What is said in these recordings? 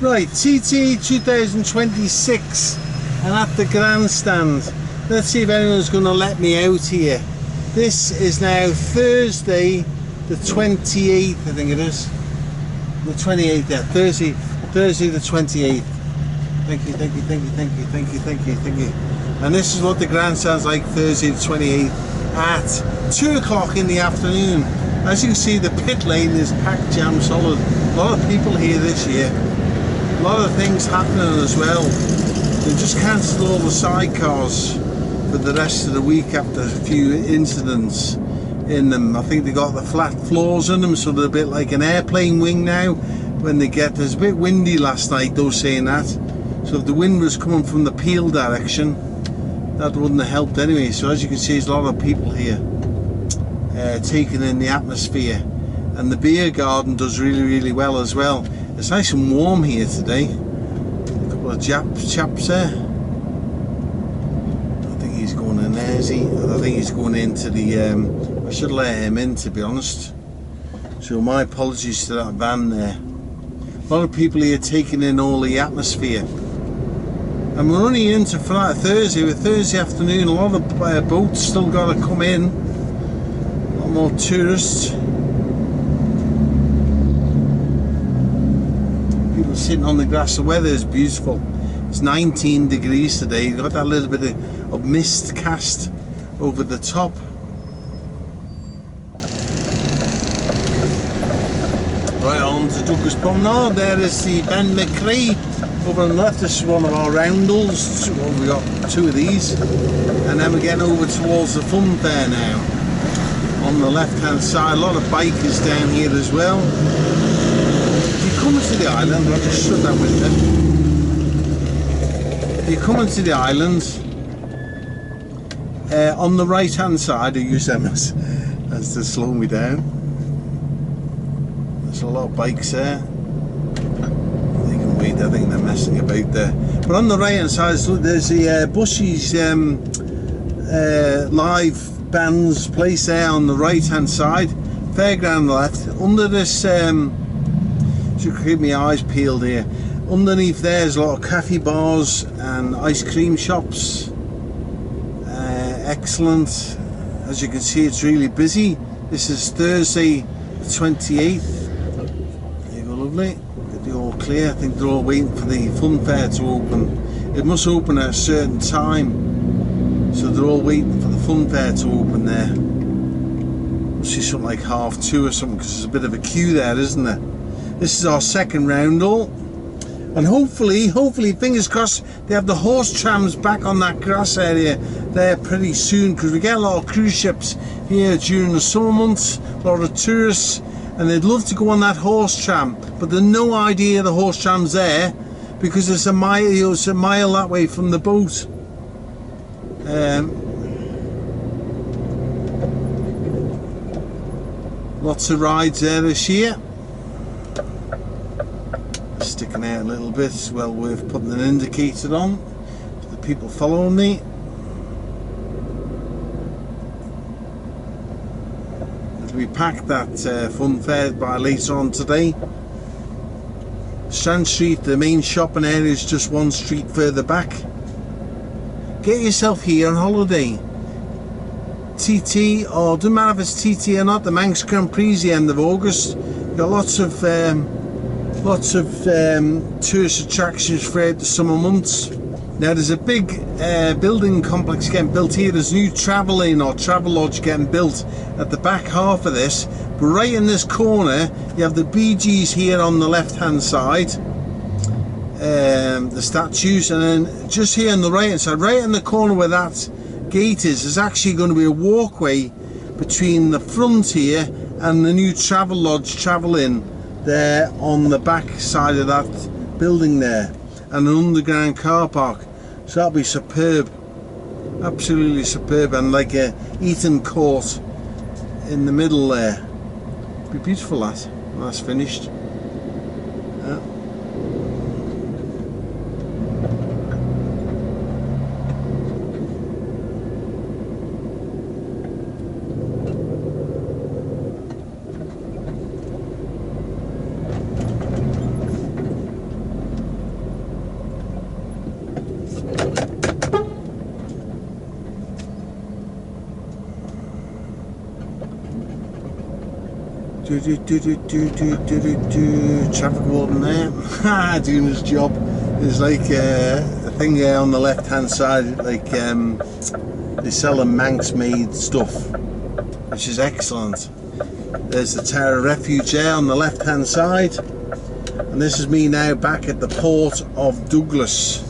Right, TT 2026 and at the Grandstand. Let's see if anyone's going to let me out here. This is now Thursday the 28th, I think it is. The 28th, yeah, Thursday the 28th. Thank you. And this is what the Grandstand's like Thursday the 28th at 2 o'clock in the afternoon. As you can see, the pit lane is packed jam solid. A lot of people here this year. A lot of things happening as well. They just cancelled all the sidecars for the rest of the week after a few incidents in them. I think they got the flat floors in them, so they're a bit like an airplane wing now. When they get, there's a bit windy last night though, saying that. So if the wind was coming from the Peel direction, that wouldn't have helped anyway. So as you can see, there's a lot of people here taking in the atmosphere. And the beer garden does really well as well. It's nice and warm here today. A couple of chaps there. I think he's going in there, is he? I think he's going into the... I should let him in, to be honest. So my apologies to that van there. A lot of people here taking in all the atmosphere. And we're only into Thursday. With Thursday afternoon, a lot of boats still got to come in. A lot more tourists. People sitting on the grass. The weather is beautiful. It's 19 degrees today. You've got that little bit of mist cast over the top. Right on to Douglas Promenade. There is the Ben McCree over on the left. This is one of our roundels. Well, we got two of these, and then we're getting over towards the fun fair now. On the left hand side, a lot of bikers down here as well. If you come into the island, I'll just shut that window. If you come into the island, on the right hand side, I use them as to slow me down. There's a lot of bikes there. They can wait, I think they're messing about there. But on the right hand side, there's the Bushy's live bands place there on the right hand side. Fairground left. Under this, should keep my eyes peeled here. Underneath there's a lot of cafe bars and ice cream shops. Excellent. As you can see, it's really busy. This is Thursday the 28th. Lovely. Get the all clear. I think they're all waiting for the fun fair to open. It must open at a certain time, so they're all waiting for the fun fair to open there. Must be something like 2:30 or something, because there's a bit of a queue there, isn't there? This is our second roundel, and hopefully fingers crossed, they have the horse trams back on that grass area there pretty soon, because we get a lot of cruise ships here during the summer months, a lot of tourists. And they'd love to go on that horse tram, but they've no idea the horse tram's there because it's a mile that way from the boat. Lots of rides there this year. Sticking out a little bit, it's well worth putting an indicator on for the people following me. We packed that fun fair by later on today. Strand Street, the main shopping area, is just one street further back. Get yourself here on holiday. TT, or doesn't matter if it's TT or not, the Manx Grand Prix the end of August. You've got lots of tourist attractions throughout the summer months. Now there's a big building complex getting built here. There's a new travel inn or travel lodge getting built at the back half of this. But right in this corner, you have the Bee Gees here on the left hand side. The statues, and then just here on the right hand side, right in the corner where that gate is, there's actually going to be a walkway between the front here and the new travel lodge, travel inn there on the back side of that building there, and an underground car park. So that'll be superb, absolutely superb, and like a Eton court in the middle there. It'll be beautiful that when that's finished. Yeah. Traffic warden there, doing his job. There's like a thing there on the left hand side, like they sell the Manx made stuff, which is excellent. There's the Tower of Refuge there on the left hand side, and this is me now back at the port of Douglas.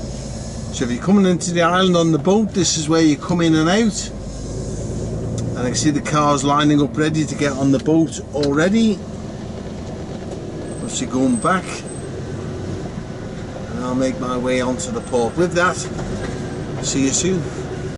So if you're coming into the island on the boat, this is where you come in and out. And I can see the cars lining up ready to get on the boat already. Obviously going back. And I'll make my way onto the port. With that, see you soon.